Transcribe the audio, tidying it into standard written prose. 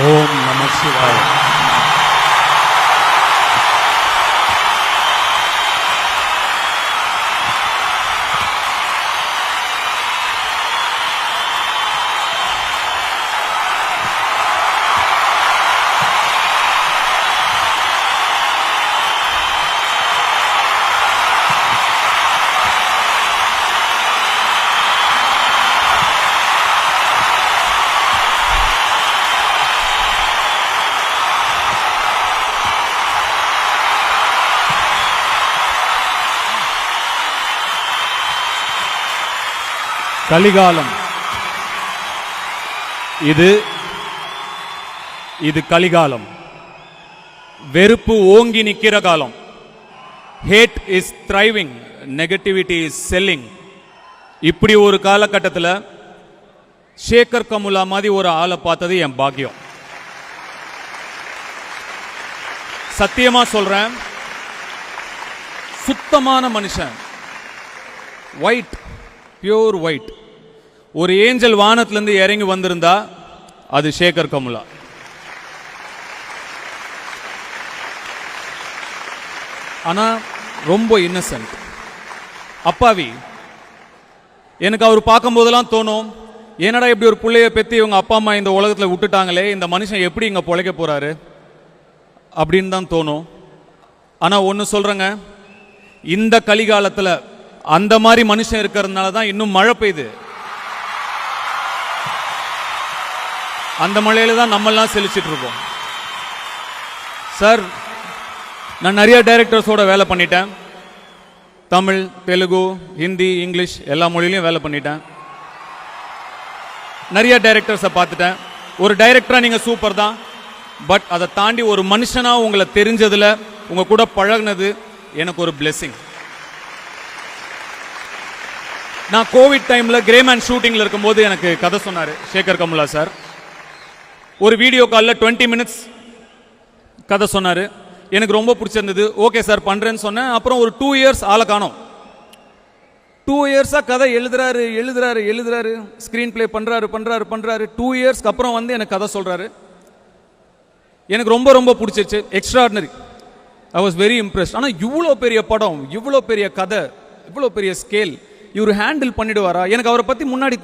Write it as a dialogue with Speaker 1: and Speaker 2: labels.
Speaker 1: ஓம் நம சிவாய. கலிகாலம். இது கலிகாலம். வெறுப்பு ஓங்கி நிக்கிற காலம். Hate is thriving, negativity is selling. இப்படி ஒரு காலகட்டத்தில் சேகர் கமுலா மாதிரி ஒரு ஆளை பார்த்தது என் பாக்கியம். சத்தியமா சொல்றேன், சுத்தமான மனுஷன், ஒயிட், பியூர் ஒயிட். ஒரு ஏஞ்சல் வானத்திலிருந்து இறங்கி வந்திருந்தா அது சேகர் கமுலா. ஆனா ரொம்ப இன்னசென்ட், அப்பாவி. எனக்கு அவர் பார்க்கும் போதெல்லாம் தோணும், என்னடா இப்படி ஒரு பிள்ளைய பெத்தி இவங்க அப்பா அம்மா இந்த உலகத்தில் விட்டுட்டாங்களே, இந்த மனுஷன் எப்படி இங்க பொழைக்க போறாரு அப்படின்னு தான் தோணும். ஆனா ஒன்னு சொல்றேங்க, இந்த கலிகாலத்தில் அந்த மாதிரி மனுஷன் இருக்கிறதுனால தான் இன்னும் மழை பெய்யுது. அந்த மழையில தான் நம்மெல்லாம் செழிச்சிட்டு இருக்கோம். சார், நான் நிறைய டைரக்டர்ஸோட வேலை பண்ணிட்டேன். தமிழ், தெலுங்கு, ஹிந்தி, இங்கிலீஷ் எல்லா மொழியிலையும் வேலை பண்ணிட்டேன். நிறைய டைரக்டர்ஸை பார்த்துட்டேன். ஒரு டைரக்டரா நீங்க சூப்பர் தான், பட் அதை தாண்டி ஒரு மனுஷனா உங்களை தெரிஞ்சதுல, உங்க கூட பழகினது எனக்கு ஒரு பிளெஸிங். நான் கோவிட் டைம்ல கிரேமேன் ஷூட்டிங்ல இருக்கும்போது எனக்கு கதை சொன்னாரு சேகர் கமுலா சார். ஒரு வீடியோ காலில் 20 மினிட்ஸ் கதை சொன்னாரு. எனக்கு ரொம்ப பிடிச்சிருந்தது. ஓகே சார் பண்றேன்னு சொன்னேன். அப்புறம் ஒரு 2 இயர்ஸ் ஆளை காணோம். 2 இயர்ஸா கதை எழுதுறாரு, ஸ்கிரீன் பிளே பண்றாரு. 2 இயர்ஸ்க்கு அப்புறம் வந்து எனக்கு கதை சொல்றாரு. எனக்கு ரொம்ப பிடிச்சிருச்சு. Extraordinary. I was very impressed. ஆனால் இவ்வளோ பெரிய படம், இவ்வளோ பெரிய கதை, இவ்வளோ பெரிய ஸ்கேல் இவர் ஹேண்டில் பண்ணிடுவாரா? எனக்கு அவரை பத்தி முன்னாடி